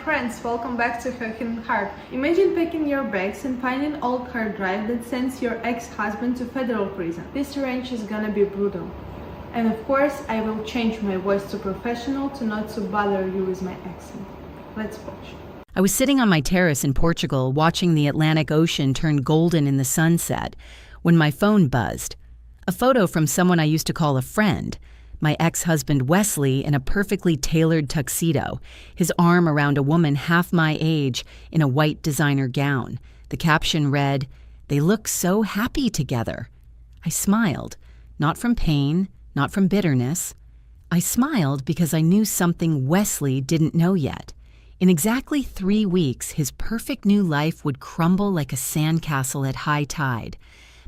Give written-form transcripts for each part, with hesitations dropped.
friends, welcome back to Her Hidden Heart. Imagine packing your bags and finding an old hard drive that sends your ex-husband to federal prison. This range is gonna be brutal. And of course, I will change my voice to professional to not to bother you with my accent. Let's watch. I was sitting on my terrace in Portugal watching the Atlantic Ocean turn golden in the sunset when my phone buzzed. A photo from someone I used to call a friend, my ex-husband Wesley in a perfectly tailored tuxedo, his arm around a woman half my age in a white designer gown. The caption read, "They look so happy together." I smiled, not from pain, not from bitterness. I smiled because I knew something Wesley didn't know yet. In exactly 3 weeks, his perfect new life would crumble like a sandcastle at high tide.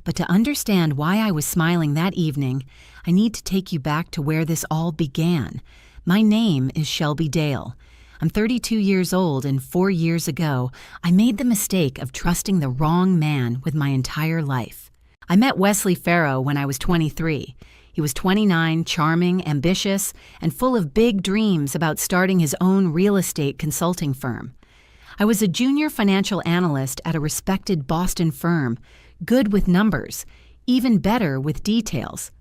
But to understand why I was smiling that evening, I need to take you back to where this all began. My name is Shelby Dale. I'm 32 years old, and 4 years ago, I made the mistake of trusting the wrong man with my entire life. I met Wesley Farrow when I was 23. He was 29, charming, ambitious, and full of big dreams about starting his own real estate consulting firm. I was a junior financial analyst at a respected Boston firm, good with numbers, even better with details.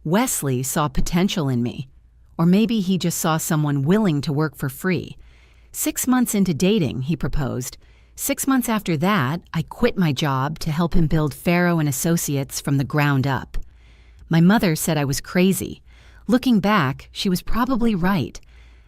Wesley saw potential in me. Or maybe he just saw someone willing to work for free. 6 months into dating, he proposed. 6 months after that, I quit my job to help him build Farrow & Associates from the ground up. My mother said I was crazy. Looking back, she was probably right.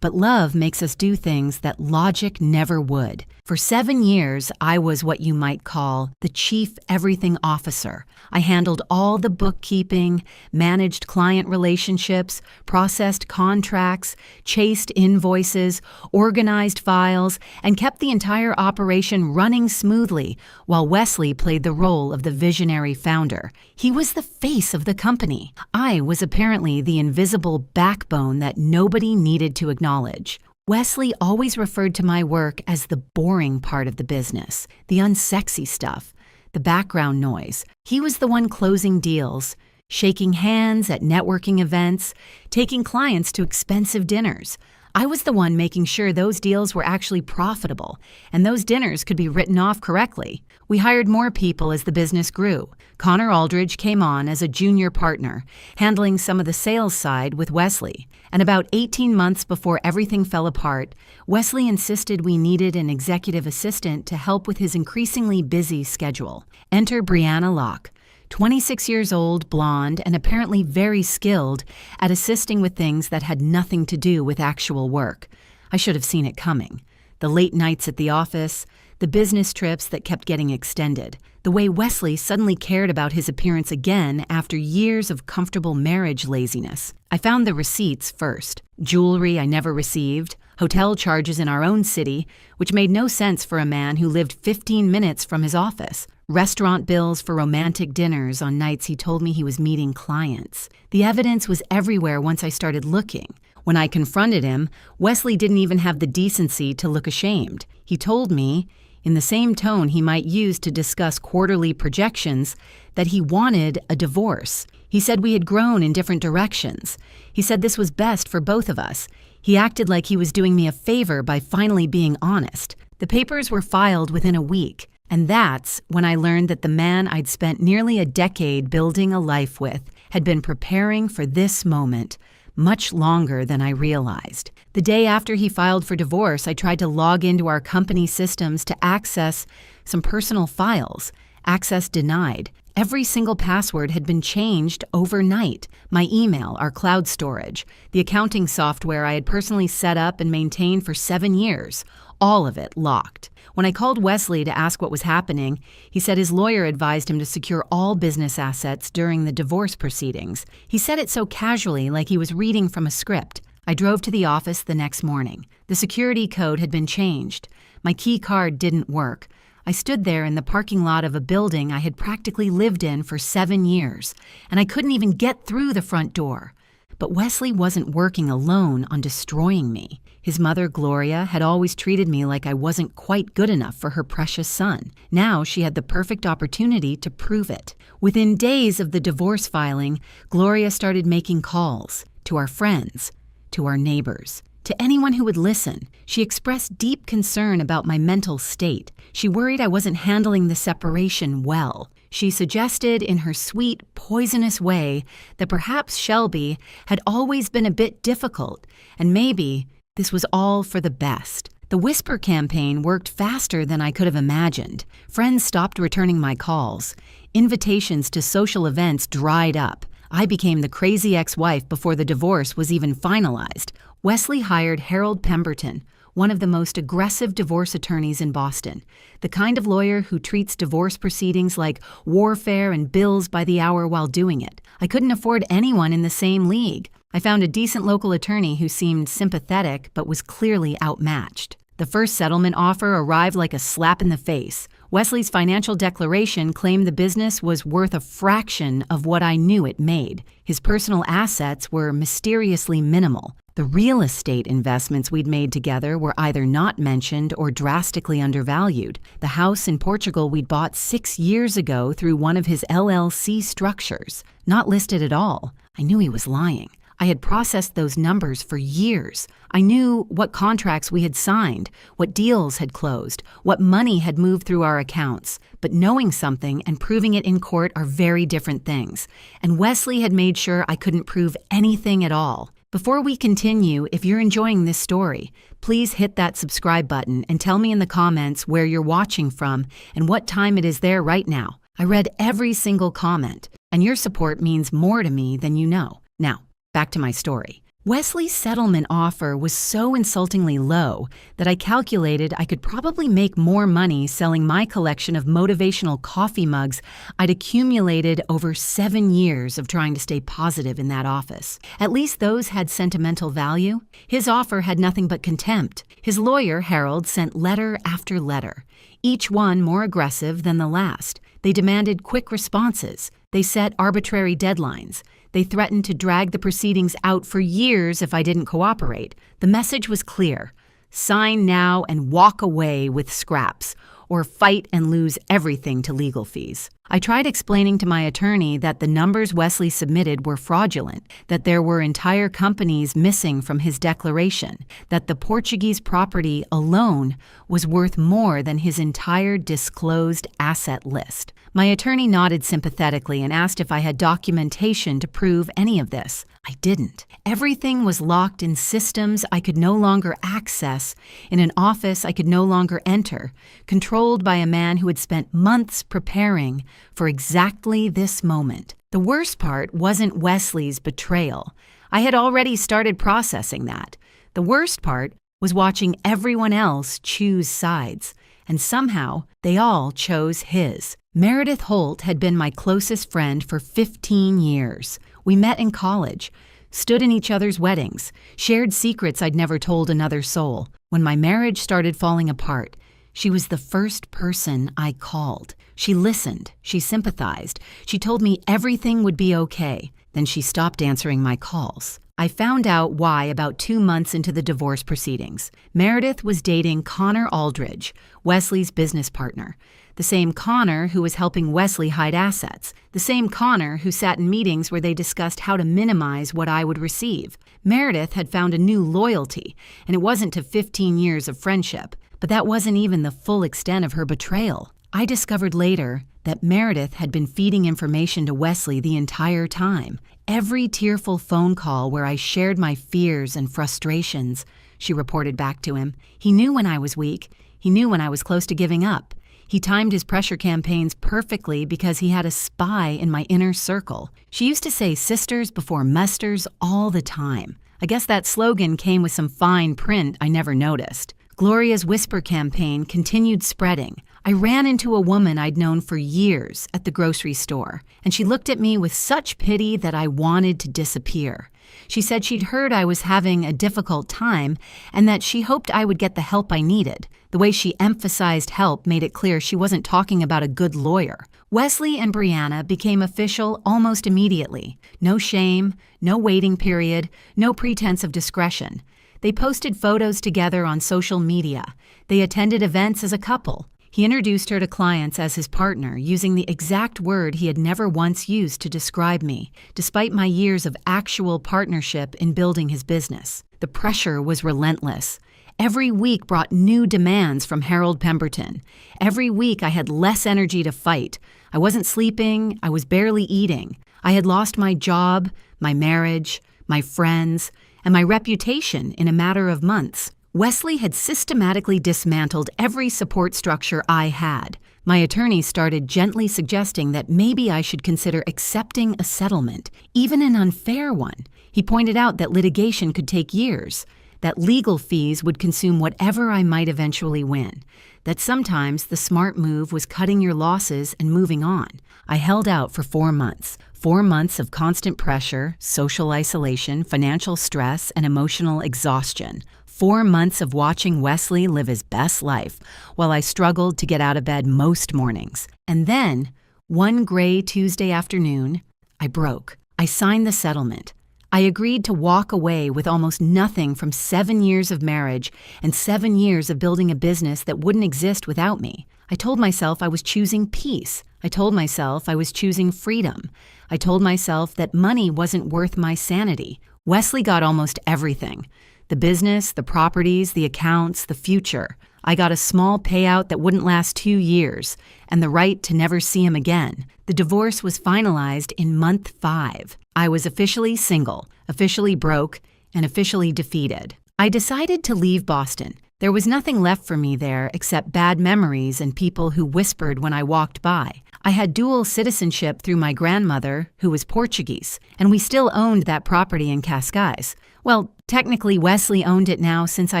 But love makes us do things that logic never would. For 7 years, I was what you might call the chief everything officer. I handled all the bookkeeping, managed client relationships, processed contracts, chased invoices, organized files, and kept the entire operation running smoothly while Wesley played the role of the visionary founder. He was the face of the company. I was apparently the invisible backbone that nobody needed to acknowledge. Wesley always referred to my work as the boring part of the business, the unsexy stuff, the background noise. He was the one closing deals, shaking hands at networking events, taking clients to expensive dinners. I was the one making sure those deals were actually profitable and those dinners could be written off correctly. We hired more people as the business grew. Connor Aldridge came on as a junior partner, handling some of the sales side with Wesley. And about 18 months before everything fell apart, Wesley insisted we needed an executive assistant to help with his increasingly busy schedule. Enter Brianna Locke. 26 years old, blonde, and apparently very skilled at assisting with things that had nothing to do with actual work. I should have seen it coming. The late nights at the office, the business trips that kept getting extended, the way Wesley suddenly cared about his appearance again after years of comfortable marriage laziness. I found the receipts first. Jewelry I never received, hotel charges in our own city, which made no sense for a man who lived 15 minutes from his office. Restaurant bills for romantic dinners on nights he told me he was meeting clients. The evidence was everywhere once I started looking. When I confronted him, Wesley didn't even have the decency to look ashamed. He told me, in the same tone he might use to discuss quarterly projections, that he wanted a divorce. He said we had grown in different directions. He said this was best for both of us. He acted like he was doing me a favor by finally being honest. The papers were filed within a week. And that's when I learned that the man I'd spent nearly a decade building a life with had been preparing for this moment much longer than I realized. The day after he filed for divorce, I tried to log into our company systems to access some personal files. Access denied. Every single password had been changed overnight. My email, our cloud storage, the accounting software I had personally set up and maintained for 7 years, all of it locked. When I called Wesley to ask what was happening, he said his lawyer advised him to secure all business assets during the divorce proceedings. He said it so casually, like he was reading from a script. I drove to the office the next morning. The security code had been changed. My key card didn't work. I stood there in the parking lot of a building I had practically lived in for 7 years, and I couldn't even get through the front door. But Wesley wasn't working alone on destroying me. His mother, Gloria, had always treated me like I wasn't quite good enough for her precious son. Now she had the perfect opportunity to prove it. Within days of the divorce filing, Gloria started making calls to our friends, to our neighbors. To anyone who would listen, she expressed deep concern about my mental state. She worried I wasn't handling the separation well. She suggested in her sweet, poisonous way that perhaps Shelby had always been a bit difficult, and maybe this was all for the best. The whisper campaign worked faster than I could have imagined. Friends stopped returning my calls. Invitations to social events dried up. I became the crazy ex-wife before the divorce was even finalized. Wesley hired Harold Pemberton, one of the most aggressive divorce attorneys in Boston, the kind of lawyer who treats divorce proceedings like warfare and bills by the hour while doing it. I couldn't afford anyone in the same league. I found a decent local attorney who seemed sympathetic but was clearly outmatched. The first settlement offer arrived like a slap in the face. Wesley's financial declaration claimed the business was worth a fraction of what I knew it made. His personal assets were mysteriously minimal. The real estate investments we'd made together were either not mentioned or drastically undervalued. The house in Portugal we'd bought 6 years ago through one of his LLC structures, not listed at all. I knew he was lying. I had processed those numbers for years. I knew what contracts we had signed, what deals had closed, what money had moved through our accounts. But knowing something and proving it in court are very different things. And Wesley had made sure I couldn't prove anything at all. Before we continue, if you're enjoying this story, please hit that subscribe button and tell me in the comments where you're watching from and what time it is there right now. I read every single comment, and your support means more to me than you know. Now, back to my story. Wesley's settlement offer was so insultingly low that I calculated I could probably make more money selling my collection of motivational coffee mugs I'd accumulated over 7 years of trying to stay positive in that office. At least those had sentimental value. His offer had nothing but contempt. His lawyer, Harold, sent letter after letter, each one more aggressive than the last. They demanded quick responses. They set arbitrary deadlines. They threatened to drag the proceedings out for years if I didn't cooperate. The message was clear: sign now and walk away with scraps, or fight and lose everything to legal fees. I tried explaining to my attorney that the numbers Wesley submitted were fraudulent, that there were entire companies missing from his declaration, that the Portuguese property alone was worth more than his entire disclosed asset list. My attorney nodded sympathetically and asked if I had documentation to prove any of this. I didn't. Everything was locked in systems I could no longer access, in an office I could no longer enter, controlled by a man who had spent months preparing for exactly this moment. The worst part wasn't Wesley's betrayal. I had already started processing that. The worst part was watching everyone else choose sides, and somehow they all chose his. Meredith Holt had been my closest friend for 15 years. We met in college, stood in each other's weddings, shared secrets I'd never told another soul. When my marriage started falling apart, she was the first person I called. She listened, she sympathized, she told me everything would be okay. Then she stopped answering my calls. I found out why about 2 months into the divorce proceedings. Meredith was dating Connor Aldridge, Wesley's business partner. The same Connor who was helping Wesley hide assets. The same Connor who sat in meetings where they discussed how to minimize what I would receive. Meredith had found a new loyalty, and it wasn't to 15 years of friendship. But that wasn't even the full extent of her betrayal. I discovered later that Meredith had been feeding information to Wesley the entire time. Every tearful phone call where I shared my fears and frustrations, she reported back to him. He knew when I was weak. He knew when I was close to giving up. He timed his pressure campaigns perfectly because he had a spy in my inner circle. She used to say sisters before musters all the time. I guess that slogan came with some fine print I never noticed. Gloria's whisper campaign continued spreading. I ran into a woman I'd known for years at the grocery store, and she looked at me with such pity that I wanted to disappear. She said she'd heard I was having a difficult time and that she hoped I would get the help I needed. The way she emphasized help made it clear she wasn't talking about a good lawyer. Wesley and Brianna became official almost immediately. No shame, no waiting period, no pretense of discretion. They posted photos together on social media. They attended events as a couple. He introduced her to clients as his partner, using the exact word he had never once used to describe me, despite my years of actual partnership in building his business. The pressure was relentless. Every week brought new demands from Harold Pemberton. Every week I had less energy to fight. I wasn't sleeping, I was barely eating. I had lost my job, my marriage, my friends, and my reputation in a matter of months. Wesley had systematically dismantled every support structure I had. My attorney started gently suggesting that maybe I should consider accepting a settlement, even an unfair one. He pointed out that litigation could take years, that legal fees would consume whatever I might eventually win, that sometimes the smart move was cutting your losses and moving on. I held out for 4 months. 4 months of constant pressure, social isolation, financial stress, and emotional exhaustion. 4 months of watching Wesley live his best life while I struggled to get out of bed most mornings. And then, one gray Tuesday afternoon, I broke. I signed the settlement. I agreed to walk away with almost nothing from 7 years of marriage and 7 years of building a business that wouldn't exist without me. I told myself I was choosing peace. I told myself I was choosing freedom. I told myself that money wasn't worth my sanity. Wesley got almost everything. The business, the properties, the accounts, the future. I got a small payout that wouldn't last 2 years, and the right to never see him again. The divorce was finalized in month 5. I was officially single, officially broke, and officially defeated. I decided to leave Boston. There was nothing left for me there except bad memories and people who whispered when I walked by. I had dual citizenship through my grandmother, who was Portuguese, and we still owned that property in Cascais. Well, technically Wesley owned it now since I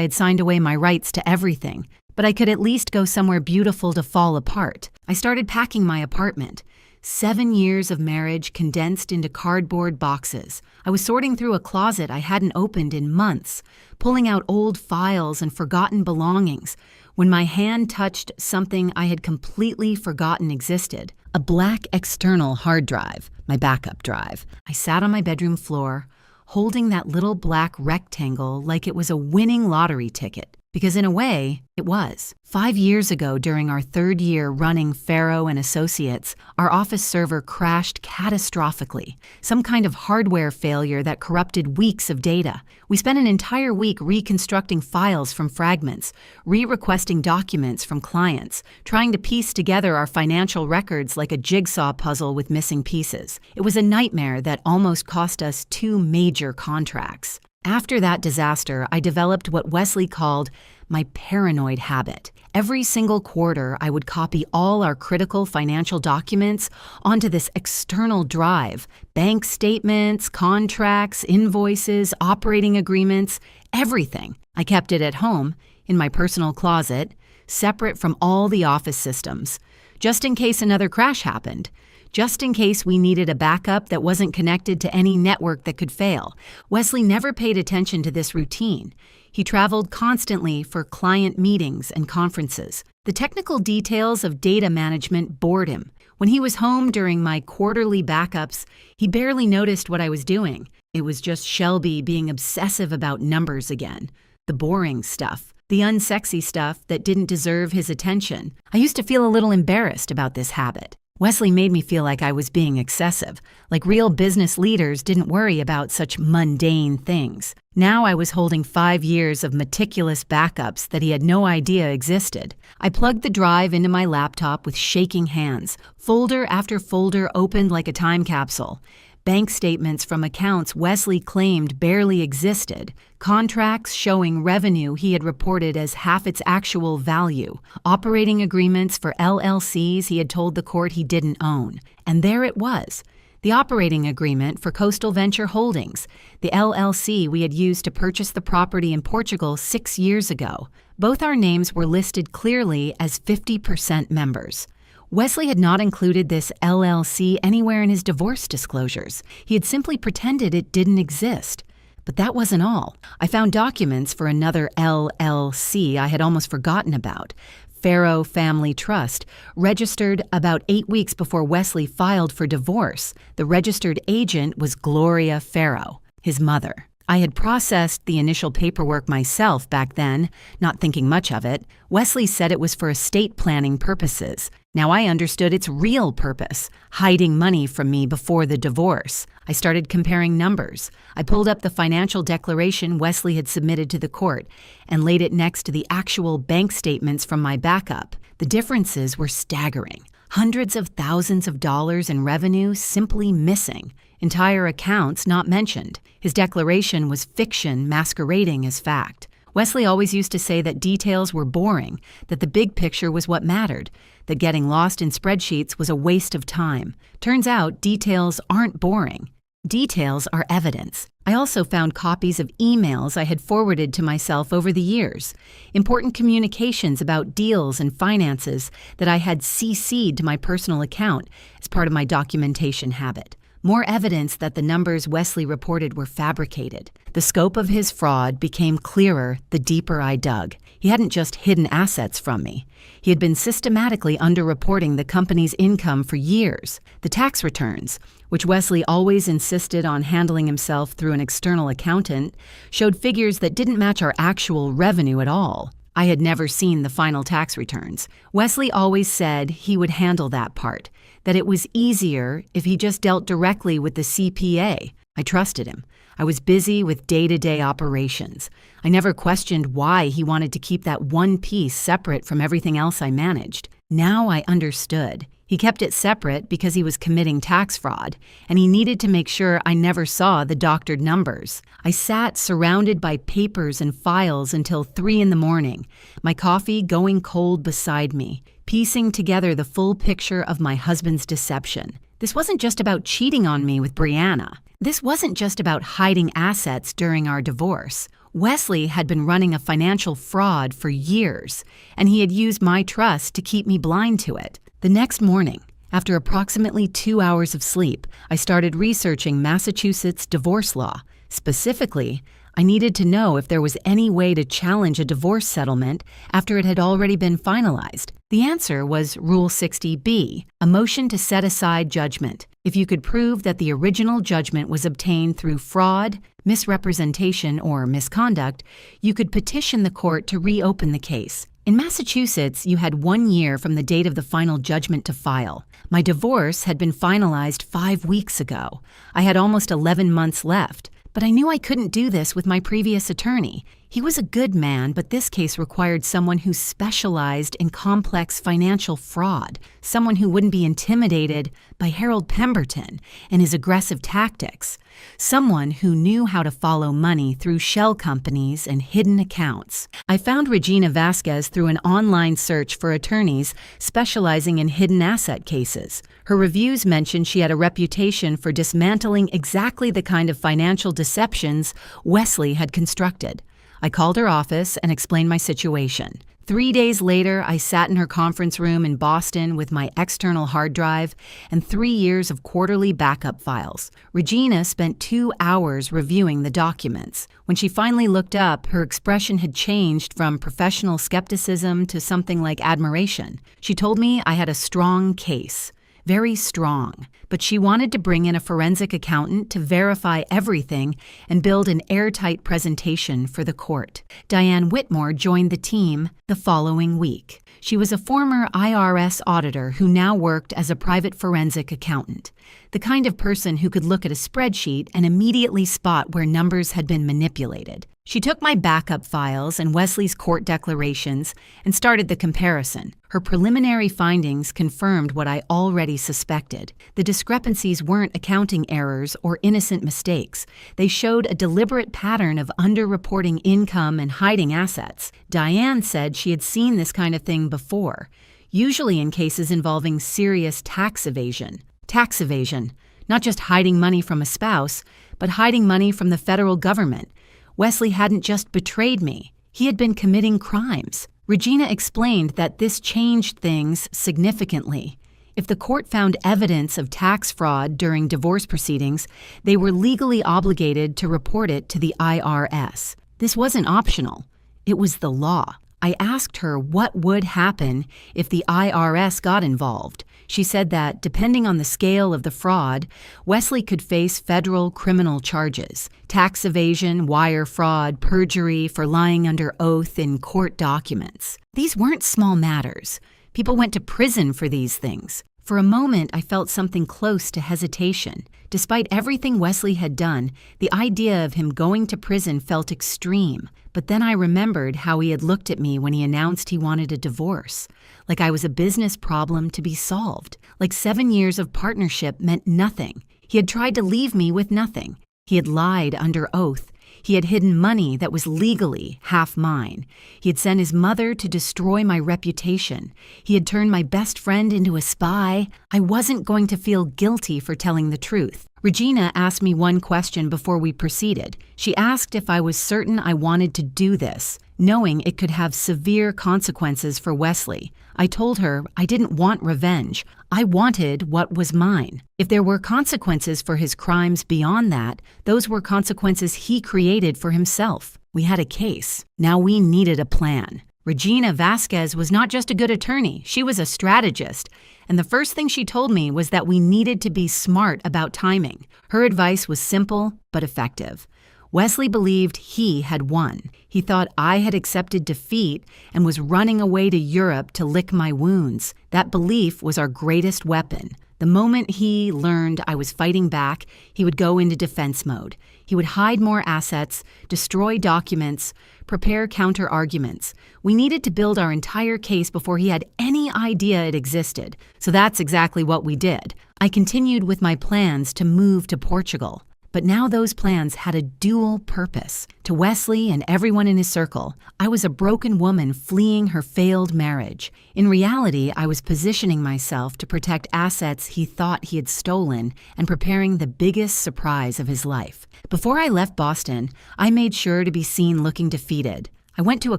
had signed away my rights to everything, but I could at least go somewhere beautiful to fall apart. I started packing my apartment. 7 years of marriage condensed into cardboard boxes. I was sorting through a closet I hadn't opened in months, pulling out old files and forgotten belongings, when my hand touched something I had completely forgotten existed. A black external hard drive, my backup drive. I sat on my bedroom floor, holding that little black rectangle like it was a winning lottery ticket. Because in a way, it was. 5 years ago, during our 3rd year running Faro and Associates, our office server crashed catastrophically. Some kind of hardware failure that corrupted weeks of data. We spent an entire week reconstructing files from fragments, re-requesting documents from clients, trying to piece together our financial records like a jigsaw puzzle with missing pieces. It was a nightmare that almost cost us 2 major contracts. After that disaster, I developed what Wesley called my paranoid habit. Every single quarter, I would copy all our critical financial documents onto this external drive. Bank statements, contracts, invoices, operating agreements, everything. I kept it at home, in my personal closet, separate from all the office systems, just in case another crash happened. Just in case we needed a backup that wasn't connected to any network that could fail. Wesley never paid attention to this routine. He traveled constantly for client meetings and conferences. The technical details of data management bored him. When he was home during my quarterly backups, he barely noticed what I was doing. It was just Shelby being obsessive about numbers again. The boring stuff. The unsexy stuff that didn't deserve his attention. I used to feel a little embarrassed about this habit. Wesley made me feel like I was being excessive, like real business leaders didn't worry about such mundane things. Now I was holding 5 years of meticulous backups that he had no idea existed. I plugged the drive into my laptop with shaking hands. Folder after folder opened like a time capsule. Bank statements from accounts Wesley claimed barely existed, contracts showing revenue he had reported as half its actual value, operating agreements for LLCs he had told the court he didn't own. And there it was, the operating agreement for Coastal Venture Holdings, the LLC we had used to purchase the property in Portugal 6 years ago. Both our names were listed clearly as 50% members. Wesley had not included this LLC anywhere in his divorce disclosures. He had simply pretended it didn't exist. But that wasn't all. I found documents for another LLC I had almost forgotten about. Faro Family Trust, registered about 8 weeks before Wesley filed for divorce. The registered agent was Gloria Faro, his mother. I had processed the initial paperwork myself back then, not thinking much of it. Wesley said it was for estate planning purposes. Now I understood its real purpose, hiding money from me before the divorce. I started comparing numbers. I pulled up the financial declaration Wesley had submitted to the court and laid it next to the actual bank statements from my backup. The differences were staggering. Hundreds of thousands of dollars in revenue simply missing. Entire accounts not mentioned. His declaration was fiction masquerading as fact. Wesley always used to say that details were boring, that the big picture was what mattered, that getting lost in spreadsheets was a waste of time. Turns out details aren't boring. Details are evidence. I also found copies of emails I had forwarded to myself over the years, important communications about deals and finances that I had CC'd to my personal account as part of my documentation habit. More evidence that the numbers Wesley reported were fabricated. The scope of his fraud became clearer the deeper I dug. He hadn't just hidden assets from me. He had been systematically underreporting the company's income for years. The tax returns, which Wesley always insisted on handling himself through an external accountant, showed figures that didn't match our actual revenue at all. I had never seen the final tax returns. Wesley always said he would handle that part, that it was easier if he just dealt directly with the CPA. I trusted him. I was busy with day-to-day operations. I never questioned why he wanted to keep that one piece separate from everything else I managed. Now I understood. He kept it separate because he was committing tax fraud, and he needed to make sure I never saw the doctored numbers. I sat surrounded by papers and files until 3 a.m, my coffee going cold beside me, piecing together the full picture of my husband's deception. This wasn't just about cheating on me with Brianna. This wasn't just about hiding assets during our divorce. Wesley had been running a financial fraud for years, and he had used my trust to keep me blind to it. The next morning, after approximately 2 hours of sleep, I started researching Massachusetts divorce law. Specifically, I needed to know if there was any way to challenge a divorce settlement after it had already been finalized. The answer was Rule 60B, a motion to set aside judgment. If you could prove that the original judgment was obtained through fraud, misrepresentation, or misconduct, you could petition the court to reopen the case. In Massachusetts, you had 1 year from the date of the final judgment to file. My divorce had been finalized 5 weeks ago. I had almost 11 months left. But I knew I couldn't do this with my previous attorney. He was a good man, but this case required someone who specialized in complex financial fraud, someone who wouldn't be intimidated by Harold Pemberton and his aggressive tactics, someone who knew how to follow money through shell companies and hidden accounts. I found Regina Vasquez through an online search for attorneys specializing in hidden asset cases. Her reviews mentioned she had a reputation for dismantling exactly the kind of financial deceptions Wesley had constructed. I called her office and explained my situation. 3 days later, I sat in her conference room in Boston with my external hard drive and 3 years of quarterly backup files. Regina spent 2 hours reviewing the documents. When she finally looked up, her expression had changed from professional skepticism to something like admiration. She told me I had a strong case. Very strong, but she wanted to bring in a forensic accountant to verify everything and build an airtight presentation for the court. Diane Whitmore joined the team the following week. She was a former IRS auditor who now worked as a private forensic accountant, the kind of person who could look at a spreadsheet and immediately spot where numbers had been manipulated. She took my backup files and Wesley's court declarations and started the comparison. Her preliminary findings confirmed what I already suspected. The discrepancies weren't accounting errors or innocent mistakes. They showed a deliberate pattern of underreporting income and hiding assets. Diane said she had seen this kind of thing before, usually in cases involving serious tax evasion. Tax evasion, not just hiding money from a spouse, but hiding money from the federal government. Wesley hadn't just betrayed me. He had been committing crimes. Regina explained that this changed things significantly. If the court found evidence of tax fraud during divorce proceedings, they were legally obligated to report it to the IRS. This wasn't optional. It was the law. I asked her what would happen if the IRS got involved. She said that, depending on the scale of the fraud, Wesley could face federal criminal charges, tax evasion, wire fraud, perjury for lying under oath in court documents. These weren't small matters. People went to prison for these things. For a moment, I felt something close to hesitation. Despite everything Wesley had done, the idea of him going to prison felt extreme. But then I remembered how he had looked at me when he announced he wanted a divorce. Like I was a business problem to be solved. Like 7 years of partnership meant nothing. He had tried to leave me with nothing. He had lied under oath. He had hidden money that was legally half mine. He had sent his mother to destroy my reputation. He had turned my best friend into a spy. I wasn't going to feel guilty for telling the truth. Regina asked me one question before we proceeded. She asked if I was certain I wanted to do this, knowing it could have severe consequences for Wesley. I told her I didn't want revenge. I wanted what was mine. If there were consequences for his crimes beyond that, those were consequences he created for himself. We had a case. Now we needed a plan. Regina Vasquez was not just a good attorney, she was a strategist. And the first thing she told me was that we needed to be smart about timing. Her advice was simple but effective. Wesley believed he had won. He thought I had accepted defeat and was running away to Europe to lick my wounds. That belief was our greatest weapon. The moment he learned I was fighting back, he would go into defense mode. He would hide more assets, destroy documents, prepare counter-arguments. We needed to build our entire case before he had any idea it existed. So that's exactly what we did. I continued with my plans to move to Portugal. But now those plans had a dual purpose. To Wesley and everyone in his circle, I was a broken woman fleeing her failed marriage. In reality, I was positioning myself to protect assets he thought he had stolen and preparing the biggest surprise of his life. Before I left Boston, I made sure to be seen looking defeated. I went to a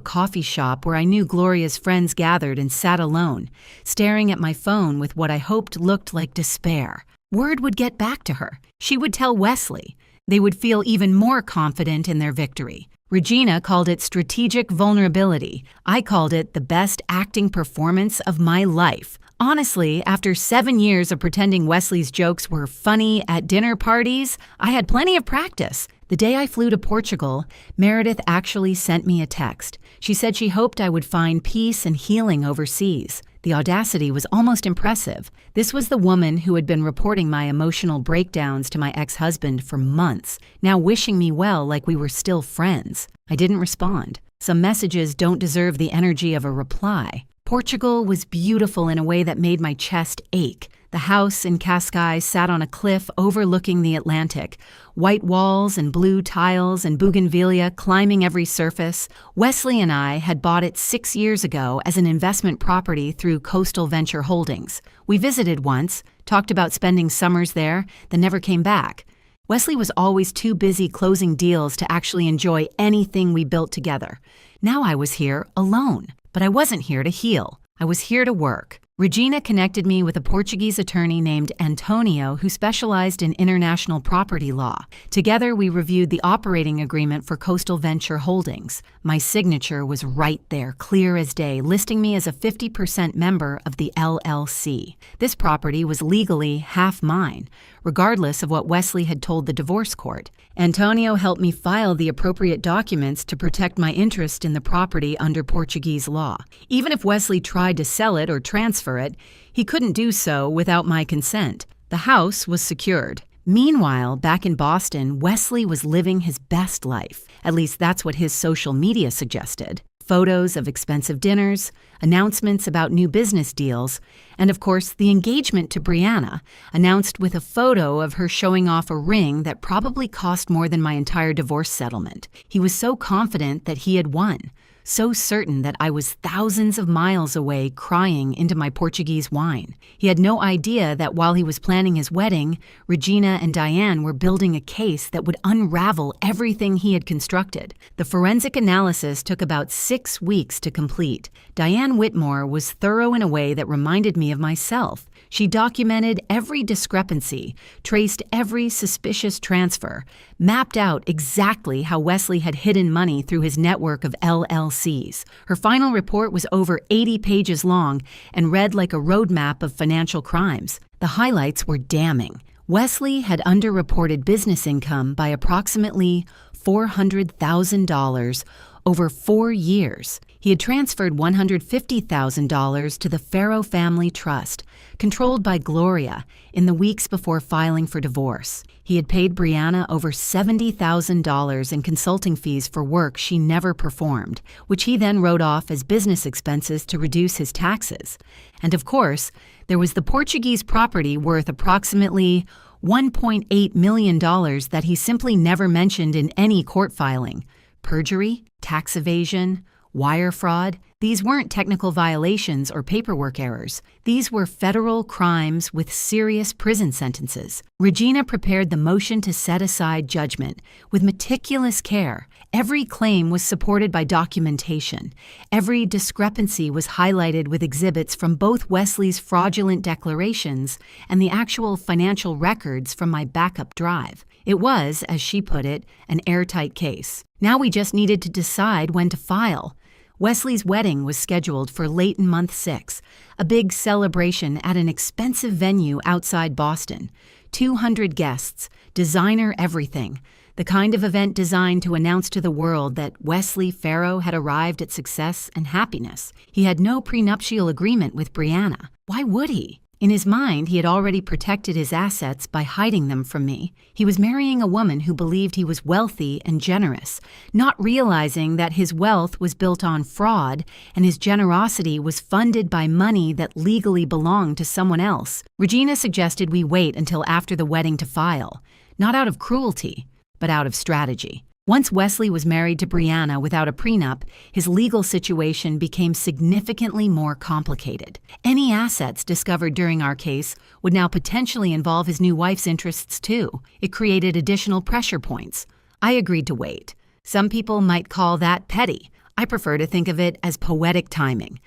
coffee shop where I knew Gloria's friends gathered and sat alone, staring at my phone with what I hoped looked like despair. Word would get back to her. She would tell Wesley. They would feel even more confident in their victory. Regina called it strategic vulnerability. I called it the best acting performance of my life. Honestly, after 7 years of pretending Wesley's jokes were funny at dinner parties, I had plenty of practice. The day I flew to Portugal, Meredith actually sent me a text. She said she hoped I would find peace and healing overseas. The audacity was almost impressive. This was the woman who had been reporting my emotional breakdowns to my ex-husband for months, now wishing me well like we were still friends. I didn't respond. Some messages don't deserve the energy of a reply. Portugal was beautiful in a way that made my chest ache. The house in Cascais sat on a cliff overlooking the Atlantic. White walls and blue tiles and bougainvillea climbing every surface. Wesley and I had bought it 6 years ago as an investment property through Coastal Venture Holdings. We visited once, talked about spending summers there, then never came back. Wesley was always too busy closing deals to actually enjoy anything we built together. Now I was here alone, but I wasn't here to heal. I was here to work. Regina connected me with a Portuguese attorney named Antonio who specialized in international property law. Together, we reviewed the operating agreement for Coastal Venture Holdings. My signature was right there, clear as day, listing me as a 50% member of the LLC. This property was legally half mine, regardless of what Wesley had told the divorce court. Antonio helped me file the appropriate documents to protect my interest in the property under Portuguese law. Even if Wesley tried to sell it or transfer it, he couldn't do so without my consent. The house was secured. Meanwhile, back in Boston, Wesley was living his best life. At least that's what his social media suggested. Photos of expensive dinners, announcements about new business deals, and of course the engagement to Brianna, announced with a photo of her showing off a ring that probably cost more than my entire divorce settlement. He was so confident that he had won, so certain that I was thousands of miles away crying into my Portuguese wine. He had no idea that while he was planning his wedding, Regina and Diane were building a case that would unravel everything he had constructed. The forensic analysis took about 6 weeks to complete. Diane Whitmore was thorough in a way that reminded me of myself. She documented every discrepancy, traced every suspicious transfer, mapped out exactly how Wesley had hidden money through his network of LLCs. Her final report was over 80 pages long and read like a roadmap of financial crimes. The highlights were damning. Wesley had underreported business income by approximately $400,000 over 4 years. He had transferred $150,000 to the Farrow Family Trust, controlled by Gloria, in the weeks before filing for divorce. He had paid Brianna over $70,000 in consulting fees for work she never performed, which he then wrote off as business expenses to reduce his taxes. And of course, there was the Portuguese property worth approximately $1.8 million that he simply never mentioned in any court filing. Perjury, tax evasion, wire fraud, these weren't technical violations or paperwork errors. These were federal crimes with serious prison sentences. Regina prepared the motion to set aside judgment with meticulous care. Every claim was supported by documentation. Every discrepancy was highlighted with exhibits from both Wesley's fraudulent declarations and the actual financial records from my backup drive. It was, as she put it, an airtight case. Now we just needed to decide when to file. Wesley's wedding was scheduled for late in month 6, a big celebration at an expensive venue outside Boston. 200 guests, designer everything, the kind of event designed to announce to the world that Wesley Farrow had arrived at success and happiness. He had no prenuptial agreement with Brianna. Why would he? In his mind, he had already protected his assets by hiding them from me. He was marrying a woman who believed he was wealthy and generous, not realizing that his wealth was built on fraud and his generosity was funded by money that legally belonged to someone else. Regina suggested we wait until after the wedding to file, not out of cruelty, but out of strategy. Once Wesley was married to Brianna without a prenup, his legal situation became significantly more complicated. Any assets discovered during our case would now potentially involve his new wife's interests too. It created additional pressure points. I agreed to wait. Some people might call that petty. I prefer to think of it as poetic timing.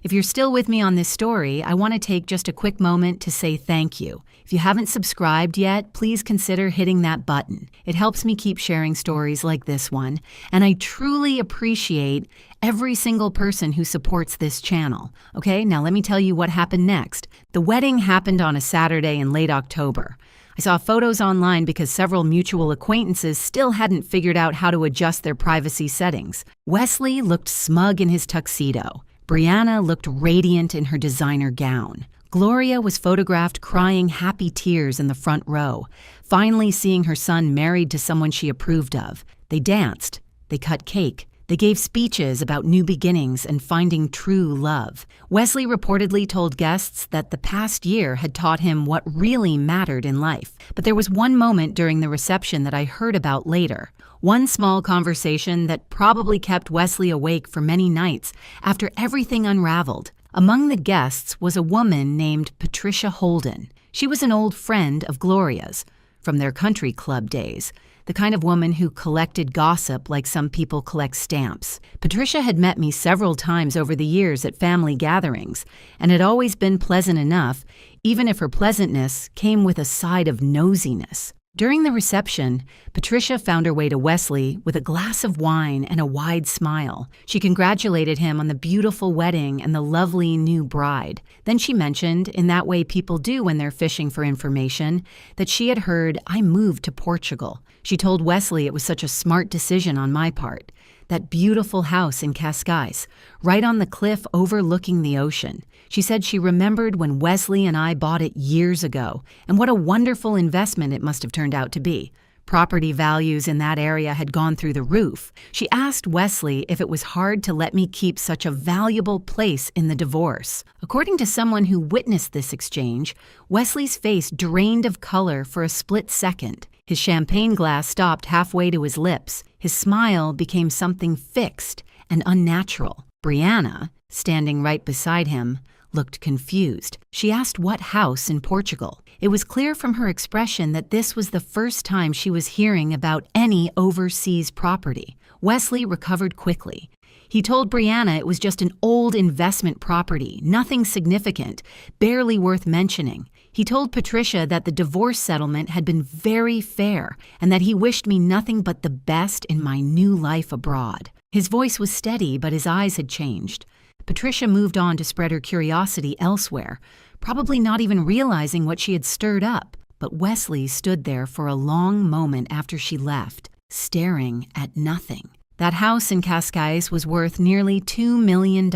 If you're still with me on this story, I want to take just a quick moment to say thank you. If you haven't subscribed yet, please consider hitting that button. It helps me keep sharing stories like this one, and I truly appreciate every single person who supports this channel. Okay, now let me tell you what happened next. The wedding happened on a Saturday in late October. I saw photos online because several mutual acquaintances still hadn't figured out how to adjust their privacy settings. Wesley looked smug in his tuxedo. Brianna looked radiant in her designer gown. Gloria was photographed crying happy tears in the front row, finally seeing her son married to someone she approved of. They danced. They cut cake. They gave speeches about new beginnings and finding true love. Wesley reportedly told guests that the past year had taught him what really mattered in life. But there was one moment during the reception that I heard about later. One small conversation that probably kept Wesley awake for many nights after everything unraveled. Among the guests was a woman named Patricia Holden. She was an old friend of Gloria's from their country club days, the kind of woman who collected gossip like some people collect stamps. Patricia had met me several times over the years at family gatherings and had always been pleasant enough, even if her pleasantness came with a side of nosiness. During the reception, Patricia found her way to Wesley with a glass of wine and a wide smile. She congratulated him on the beautiful wedding and the lovely new bride. Then she mentioned, in that way people do when they're fishing for information, that she had heard I moved to Portugal. She told Wesley it was such a smart decision on my part. That beautiful house in Cascais, right on the cliff overlooking the ocean. She said she remembered when Wesley and I bought it years ago, and what a wonderful investment it must have turned out to be. Property values in that area had gone through the roof. She asked Wesley if it was hard to let me keep such a valuable place in the divorce. According to someone who witnessed this exchange, Wesley's face drained of color for a split second. His champagne glass stopped halfway to his lips. His smile became something fixed and unnatural. Brianna, standing right beside him, looked confused. She asked what house in Portugal. It was clear from her expression that this was the first time she was hearing about any overseas property. Wesley recovered quickly. He told Brianna it was just an old investment property, nothing significant, barely worth mentioning. He told Patricia that the divorce settlement had been very fair and that he wished me nothing but the best in my new life abroad. His voice was steady, but his eyes had changed. Patricia moved on to spread her curiosity elsewhere, probably not even realizing what she had stirred up. But Wesley stood there for a long moment after she left, staring at nothing. That house in Cascais was worth nearly $2 million,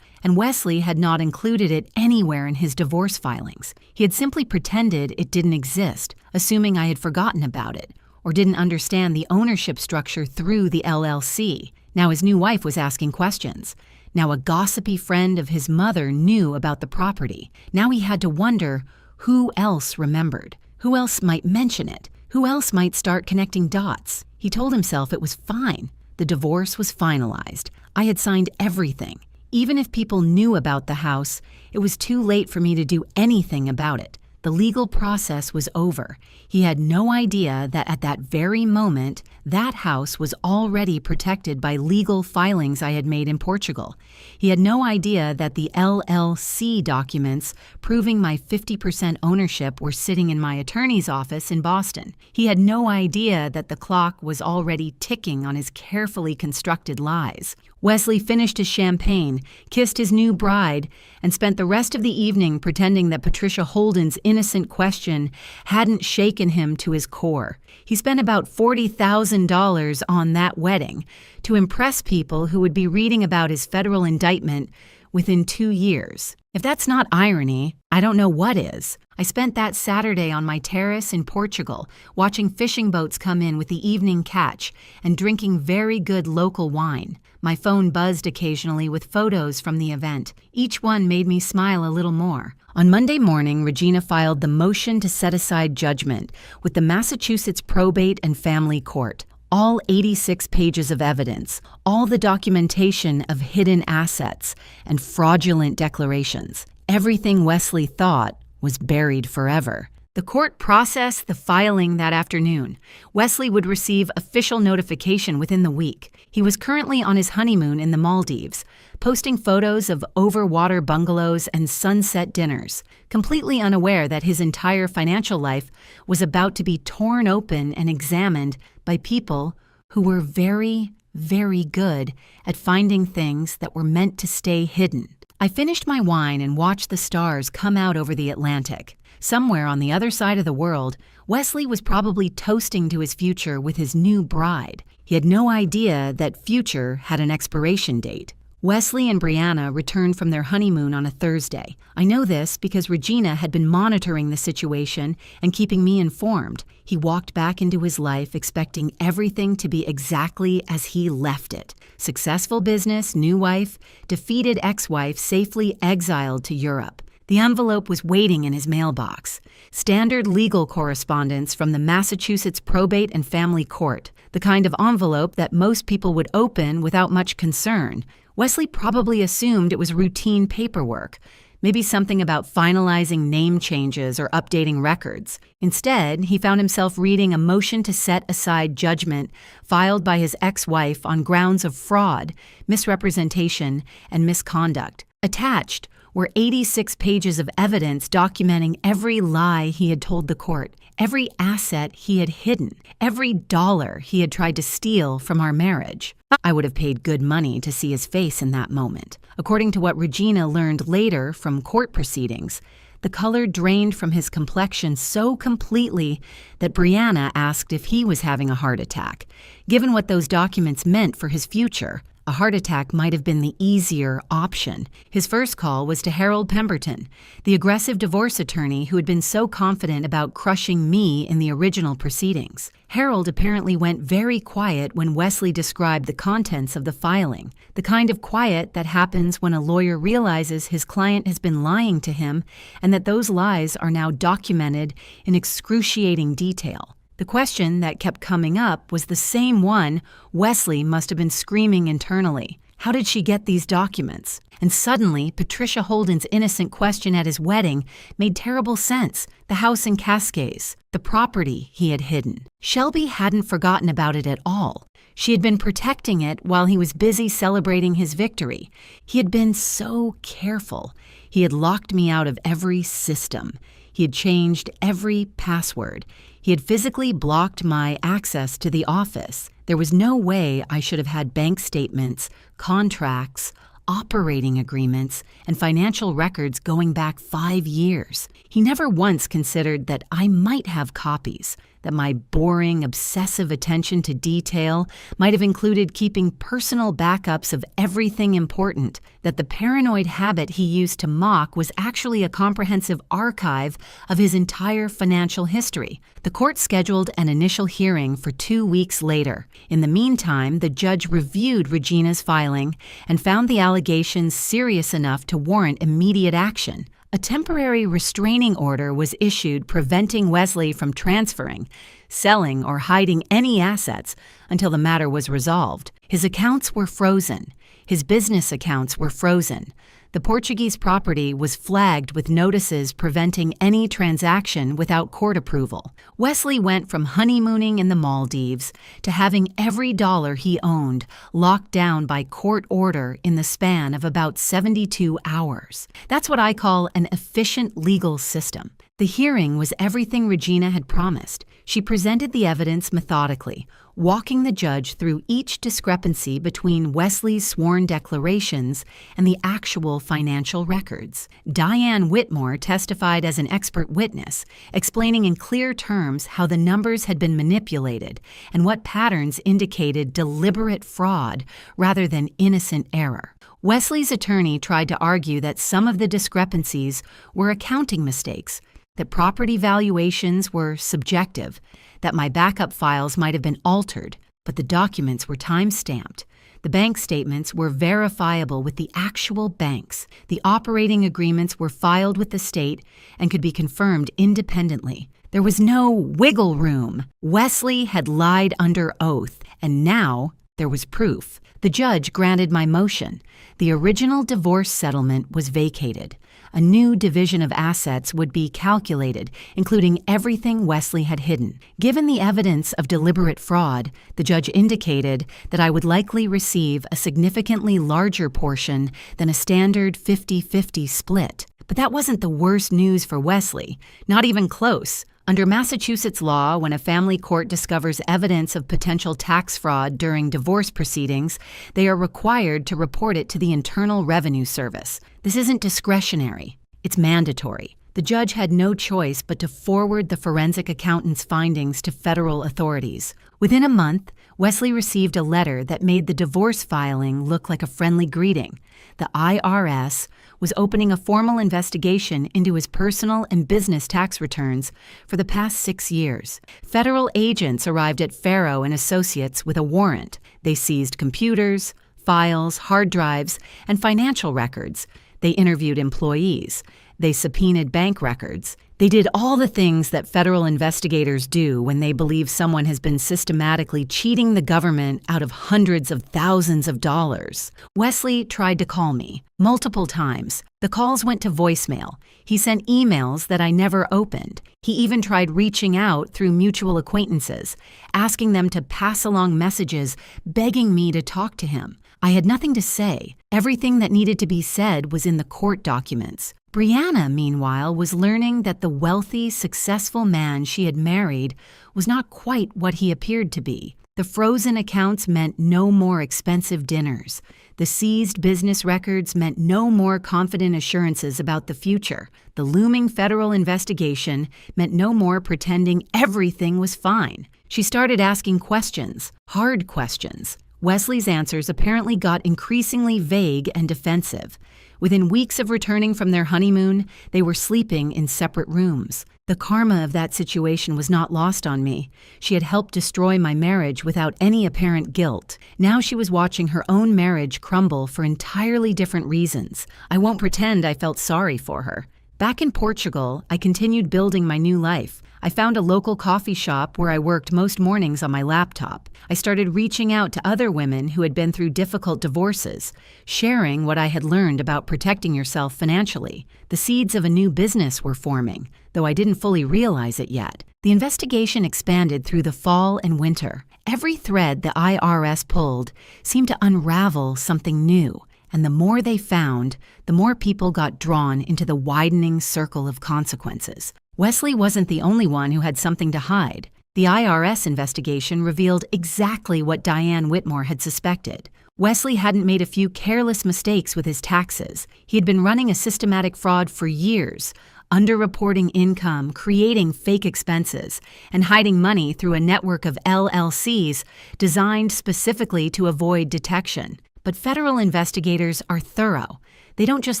and Wesley had not included it anywhere in his divorce filings. He had simply pretended it didn't exist, assuming I had forgotten about it, or didn't understand the ownership structure through the LLC. Now his new wife was asking questions. Now a gossipy friend of his mother knew about the property. Now he had to wonder who else remembered, who else might mention it, who else might start connecting dots. He told himself it was fine. The divorce was finalized. I had signed everything. Even if people knew about the house, it was too late for me to do anything about it. The legal process was over. He had no idea that at that very moment, that house was already protected by legal filings I had made in Portugal. He had no idea that the LLC documents proving my 50% ownership were sitting in my attorney's office in Boston. He had no idea that the clock was already ticking on his carefully constructed lies. Wesley finished his champagne, kissed his new bride, and spent the rest of the evening pretending that Patricia Holden's innocent question hadn't shaken him to his core. He spent about $40,000 on that wedding to impress people who would be reading about his federal indictment within 2 years. If that's not irony, I don't know what is. I spent that Saturday on my terrace in Portugal, watching fishing boats come in with the evening catch and drinking very good local wine. My phone buzzed occasionally with photos from the event. Each one made me smile a little more. On Monday morning, Regina filed the motion to set aside judgment with the Massachusetts Probate and Family Court. All 86 pages of evidence, all the documentation of hidden assets and fraudulent declarations. Everything Wesley thought was buried forever. The court processed the filing that afternoon. Wesley would receive official notification within the week. He was currently on his honeymoon in the Maldives, posting photos of overwater bungalows and sunset dinners, completely unaware that his entire financial life was about to be torn open and examined by people who were very, very good at finding things that were meant to stay hidden. I finished my wine and watched the stars come out over the Atlantic. Somewhere on the other side of the world, Wesley was probably toasting to his future with his new bride. He had no idea that future had an expiration date. Wesley and Brianna returned from their honeymoon on a Thursday. I know this because Regina had been monitoring the situation and keeping me informed. He walked back into his life expecting everything to be exactly as he left it. Successful business, new wife, defeated ex-wife safely exiled to Europe. The envelope was waiting in his mailbox. Standard legal correspondence from the Massachusetts Probate and Family Court, the kind of envelope that most people would open without much concern. Wesley probably assumed it was routine paperwork, maybe something about finalizing name changes or updating records. Instead, he found himself reading a motion to set aside judgment filed by his ex-wife on grounds of fraud, misrepresentation, and misconduct. Attached were 86 pages of evidence documenting every lie he had told the court, every asset he had hidden, every dollar he had tried to steal from our marriage. I would have paid good money to see his face in that moment. According to what Regina learned later from court proceedings, the color drained from his complexion so completely that Brianna asked if he was having a heart attack. Given what those documents meant for his future, a heart attack might have been the easier option. His first call was to Harold Pemberton, the aggressive divorce attorney who had been so confident about crushing me in the original proceedings. Harold apparently went very quiet when Wesley described the contents of the filing, the kind of quiet that happens when a lawyer realizes his client has been lying to him and that those lies are now documented in excruciating detail. The question that kept coming up was the same one Wesley must have been screaming internally. How did she get these documents? And suddenly, Patricia Holden's innocent question at his wedding made terrible sense. The house in Cascais, the property he had hidden. Shelby hadn't forgotten about it at all. She had been protecting it while he was busy celebrating his victory. He had been so careful. He had locked me out of every system. He had changed every password. He had physically blocked my access to the office. There was no way I should have had bank statements, contracts, operating agreements, and financial records going back 5 years. He never once considered that I might have copies. that my boring, obsessive attention to detail might have included keeping personal backups of everything important, that the paranoid habit he used to mock was actually a comprehensive archive of his entire financial history. The court scheduled an initial hearing for 2 weeks later. In the meantime, the judge reviewed Regina's filing and found the allegations serious enough to warrant immediate action. A temporary restraining order was issued preventing Wesley from transferring, selling, or hiding any assets until the matter was resolved. His accounts were frozen. His business accounts were frozen. The Portuguese property was flagged with notices preventing any transaction without court approval. Wesley went from honeymooning in the Maldives to having every dollar he owned locked down by court order in the span of about 72 hours. That's what I call an efficient legal system. The hearing was everything Regina had promised. She presented the evidence methodically, walking the judge through each discrepancy between Wesley's sworn declarations and the actual financial records. Diane Whitmore testified as an expert witness, explaining in clear terms how the numbers had been manipulated and what patterns indicated deliberate fraud rather than innocent error. Wesley's attorney tried to argue that some of the discrepancies were accounting mistakes, that property valuations were subjective, that my backup files might have been altered, but the documents were time-stamped. The bank statements were verifiable with the actual banks. The operating agreements were filed with the state and could be confirmed independently. There was no wiggle room. Wesley had lied under oath, and now there was proof. The judge granted my motion. The original divorce settlement was vacated. A new division of assets would be calculated, including everything Wesley had hidden. Given the evidence of deliberate fraud, the judge indicated that I would likely receive a significantly larger portion than a standard 50-50 split. But that wasn't the worst news for Wesley, not even close. Under Massachusetts law, when a family court discovers evidence of potential tax fraud during divorce proceedings, they are required to report it to the Internal Revenue Service. This isn't discretionary, it's mandatory. The judge had no choice but to forward the forensic accountant's findings to federal authorities. Within a month, Wesley received a letter that made the divorce filing look like a friendly greeting. The IRS was opening a formal investigation into his personal and business tax returns for the past 6 years. Federal agents arrived at Farrow and Associates with a warrant. They seized computers, files, hard drives, and financial records. They interviewed employees. They subpoenaed bank records. They did all the things that federal investigators do when they believe someone has been systematically cheating the government out of hundreds of thousands of dollars. Wesley tried to call me multiple times. The calls went to voicemail. He sent emails that I never opened. He even tried reaching out through mutual acquaintances, asking them to pass along messages, begging me to talk to him. I had nothing to say. Everything that needed to be said was in the court documents. Brianna, meanwhile, was learning that the wealthy, successful man she had married was not quite what he appeared to be. The frozen accounts meant no more expensive dinners. The seized business records meant no more confident assurances about the future. The looming federal investigation meant no more pretending everything was fine. She started asking questions, hard questions. Wesley's answers apparently got increasingly vague and defensive. Within weeks of returning from their honeymoon, they were sleeping in separate rooms. The karma of that situation was not lost on me. She had helped destroy my marriage without any apparent guilt. Now she was watching her own marriage crumble for entirely different reasons. I won't pretend I felt sorry for her. Back in Portugal, I continued building my new life. I found a local coffee shop where I worked most mornings on my laptop. I started reaching out to other women who had been through difficult divorces, sharing what I had learned about protecting yourself financially. The seeds of a new business were forming, though I didn't fully realize it yet. The investigation expanded through the fall and winter. Every thread the IRS pulled seemed to unravel something new. And the more they found, the more people got drawn into the widening circle of consequences. Wesley wasn't the only one who had something to hide. The IRS investigation revealed exactly what Diane Whitmore had suspected. Wesley hadn't made a few careless mistakes with his taxes. He had been running a systematic fraud for years, underreporting income, creating fake expenses, and hiding money through a network of LLCs designed specifically to avoid detection. But federal investigators are thorough. They don't just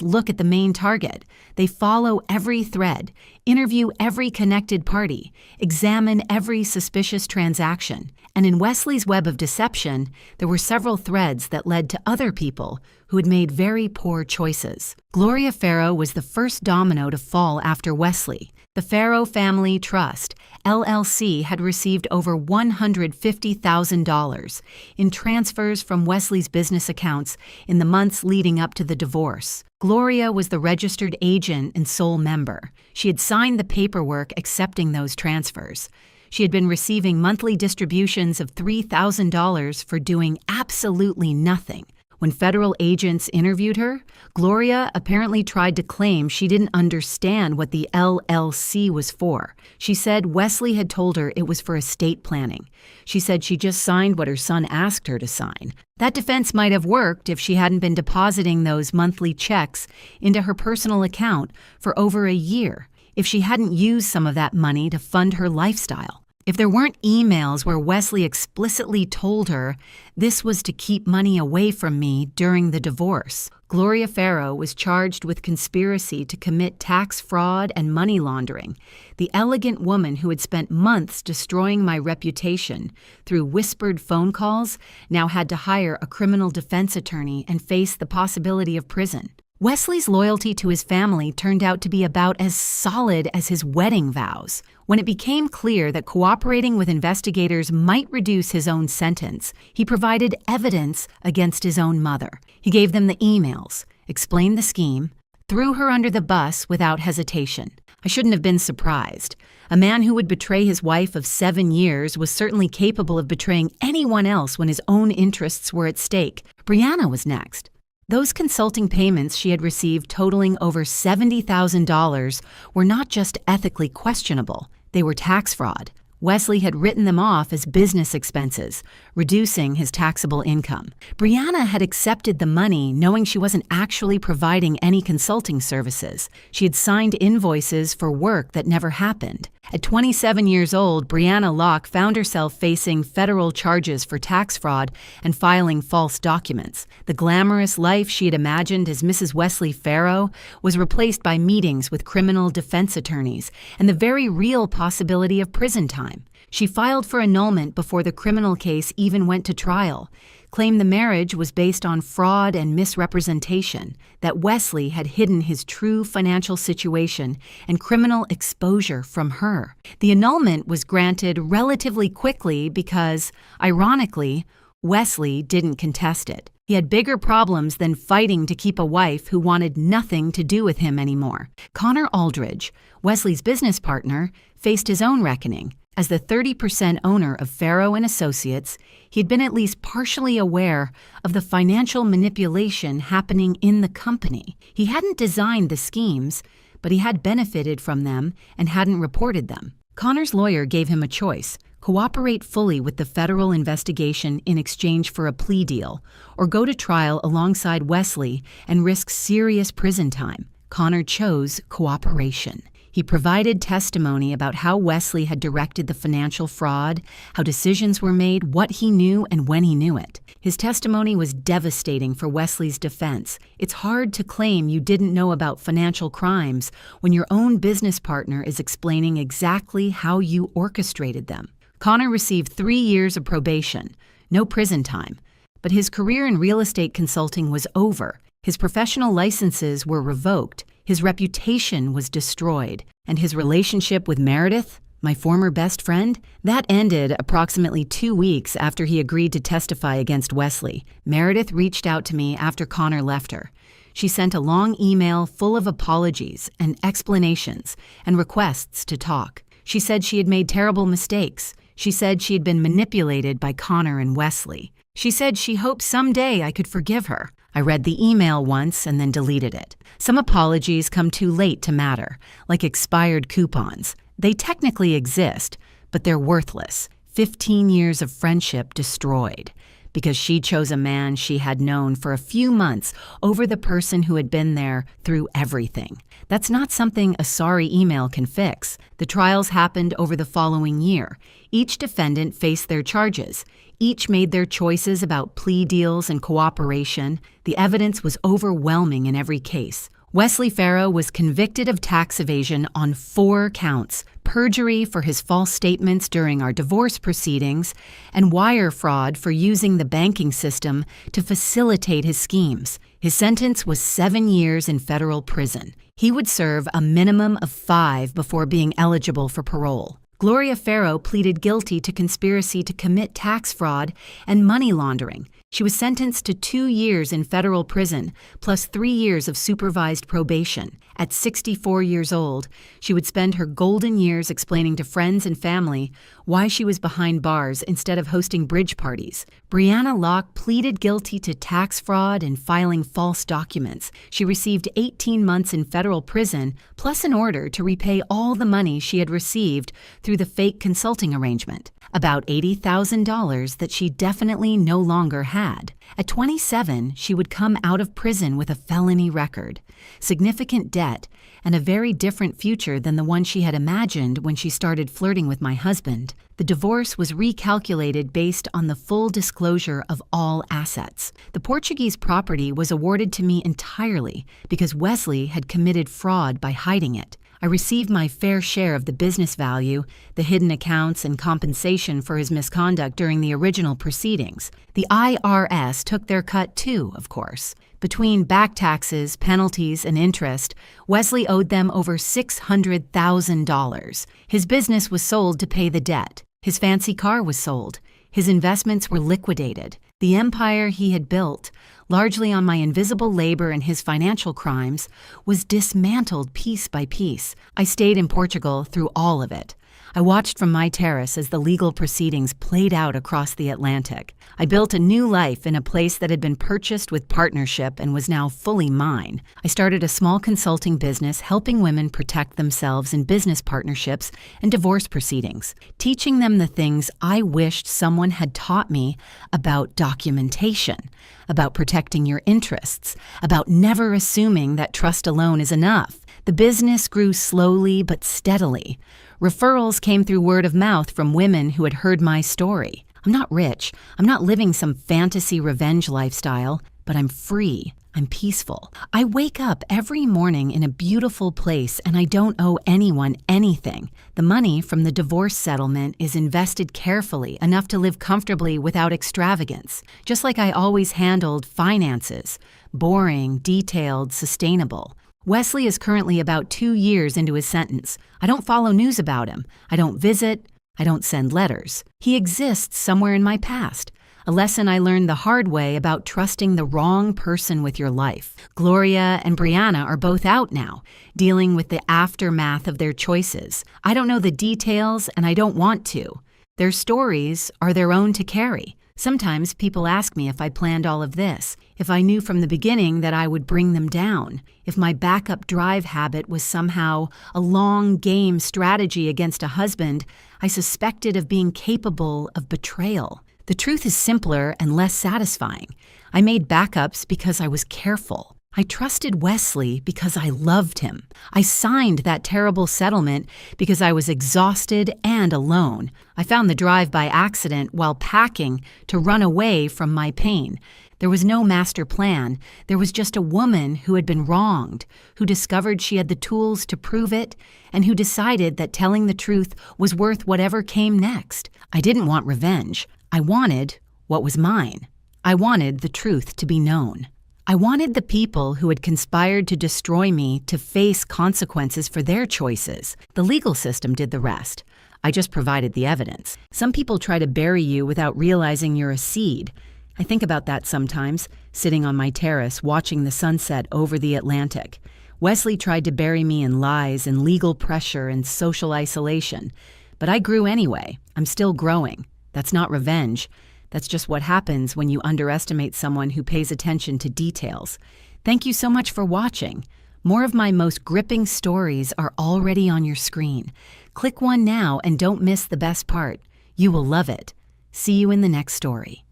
look at the main target. They follow every thread, interview every connected party, examine every suspicious transaction. And in Wesley's web of deception, there were several threads that led to other people who had made very poor choices. Gloria Ferro was the first domino to fall after Wesley. The Ferro Family Trust, LLC, had received over $150,000 in transfers from Wesley's business accounts in the months leading up to the divorce. Gloria was the registered agent and sole member. She had signed the paperwork accepting those transfers. She had been receiving monthly distributions of $3,000 for doing absolutely nothing. When federal agents interviewed her, Gloria apparently tried to claim she didn't understand what the LLC was for. She said Wesley had told her it was for estate planning. She said she just signed what her son asked her to sign. That defense might have worked if she hadn't been depositing those monthly checks into her personal account for over a year, if she hadn't used some of that money to fund her lifestyle. If there weren't emails where Wesley explicitly told her this was to keep money away from me during the divorce. Gloria Ferro was charged with conspiracy to commit tax fraud and money laundering. The elegant woman who had spent months destroying my reputation through whispered phone calls now had to hire a criminal defense attorney and face the possibility of prison. Wesley's loyalty to his family turned out to be about as solid as his wedding vows. When it became clear that cooperating with investigators might reduce his own sentence, he provided evidence against his own mother. He gave them the emails, explained the scheme, threw her under the bus without hesitation. I shouldn't have been surprised. A man who would betray his wife of 7 years was certainly capable of betraying anyone else when his own interests were at stake. Brianna was next. Those consulting payments she had received totaling over $70,000 were not just ethically questionable, they were tax fraud. Wesley had written them off as business expenses, reducing his taxable income. Brianna had accepted the money knowing she wasn't actually providing any consulting services. She had signed invoices for work that never happened. At 27 years old, Brianna Locke found herself facing federal charges for tax fraud and filing false documents. The glamorous life she had imagined as Mrs. Wesley Ferro was replaced by meetings with criminal defense attorneys and the very real possibility of prison time. She filed for annulment before the criminal case even went to trial, claimed the marriage was based on fraud and misrepresentation, that Wesley had hidden his true financial situation and criminal exposure from her. The annulment was granted relatively quickly because, ironically, Wesley didn't contest it. He had bigger problems than fighting to keep a wife who wanted nothing to do with him anymore. Connor Aldridge, Wesley's business partner, faced his own reckoning. As the 30% owner of Ferro and Associates, he had been at least partially aware of the financial manipulation happening in the company. He hadn't designed the schemes, but he had benefited from them and hadn't reported them. Connor's lawyer gave him a choice: cooperate fully with the federal investigation in exchange for a plea deal, or go to trial alongside Wesley and risk serious prison time. Connor chose cooperation. He provided testimony about how Wesley had directed the financial fraud, how decisions were made, what he knew, and when he knew it. His testimony was devastating for Wesley's defense. It's hard to claim you didn't know about financial crimes when your own business partner is explaining exactly how you orchestrated them. Connor received 3 years of probation, no prison time, but his career in real estate consulting was over. His professional licenses were revoked. His reputation was destroyed, and his relationship with Meredith, my former best friend, that ended approximately 2 weeks after he agreed to testify against Wesley. Meredith reached out to me after Connor left her. She sent a long email full of apologies and explanations and requests to talk. She said she had made terrible mistakes. She said she had been manipulated by Connor and Wesley. She said she hoped someday I could forgive her. I read the email once and then deleted it. Some apologies come too late to matter, like expired coupons. They technically exist, but they're worthless. 15 years of friendship destroyed. because she chose a man she had known for a few months over the person who had been there through everything. That's not something a sorry email can fix. The trials happened over the following year. Each defendant faced their charges. Each made their choices about plea deals and cooperation. The evidence was overwhelming in every case. Wesley Farrow was convicted of tax evasion on 4 counts: perjury for his false statements during our divorce proceedings, and wire fraud for using the banking system to facilitate his schemes. His sentence was 7 years in federal prison. He would serve a minimum of 5 before being eligible for parole. Gloria Farrow pleaded guilty to conspiracy to commit tax fraud and money laundering. She was sentenced to 2 years in federal prison, plus 3 years of supervised probation. At 64 years old, she would spend her golden years explaining to friends and family why she was behind bars instead of hosting bridge parties. Brianna Locke pleaded guilty to tax fraud and filing false documents. She received 18 months in federal prison, plus an order to repay all the money she had received through the fake consulting arrangement, about $80,000 that she definitely no longer had. At 27, she would come out of prison with a felony record, significant debt, and a very different future than the one she had imagined when she started flirting with my husband. The divorce was recalculated based on the full disclosure of all assets. The Portuguese property was awarded to me entirely because Wesley had committed fraud by hiding it. I received my fair share of the business value, the hidden accounts, and compensation for his misconduct during the original proceedings. The IRS took their cut too, of course. Between back taxes, penalties, and interest, Wesley owed them over $600,000. His business was sold to pay the debt. His fancy car was sold. His investments were liquidated. The empire he had built, largely on my invisible labor and his financial crimes, was dismantled piece by piece. I stayed in Portugal through all of it. I watched from my terrace as the legal proceedings played out across the Atlantic. I built a new life in a place that had been purchased with partnership and was now fully mine. I started a small consulting business helping women protect themselves in business partnerships and divorce proceedings, teaching them the things I wished someone had taught me about documentation, about protecting your interests, about never assuming that trust alone is enough. The business grew slowly but steadily. Referrals came through word of mouth from women who had heard my story. I'm not rich. I'm not living some fantasy revenge lifestyle, but I'm free. I'm peaceful. I wake up every morning in a beautiful place and I don't owe anyone anything. The money from the divorce settlement is invested carefully, enough to live comfortably without extravagance, just like I always handled finances. Boring, detailed, sustainable. Wesley is currently about 2 years into his sentence. I don't follow news about him. I don't visit. I don't send letters. He exists somewhere in my past. A lesson I learned the hard way about trusting the wrong person with your life. Gloria and Brianna are both out now, dealing with the aftermath of their choices. I don't know the details, and I don't want to. Their stories are their own to carry. Sometimes people ask me if I planned all of this, if I knew from the beginning that I would bring them down, if my backup drive habit was somehow a long-game strategy against a husband I suspected of being capable of betrayal. The truth is simpler and less satisfying. I made backups because I was careful. I trusted Wesley because I loved him. I signed that terrible settlement because I was exhausted and alone. I found the drive by accident while packing to run away from my pain. There was no master plan. There was just a woman who had been wronged, who discovered she had the tools to prove it, and who decided that telling the truth was worth whatever came next. I didn't want revenge. I wanted what was mine. I wanted the truth to be known. I wanted the people who had conspired to destroy me to face consequences for their choices. The legal system did the rest. I just provided the evidence. Some people try to bury you without realizing you're a seed. I think about that sometimes, sitting on my terrace watching the sunset over the Atlantic. Wesley tried to bury me in lies and legal pressure and social isolation. But I grew anyway. I'm still growing. That's not revenge. That's just what happens when you underestimate someone who pays attention to details. Thank you so much for watching. More of my most gripping stories are already on your screen. Click one now and don't miss the best part. You will love it. See you in the next story.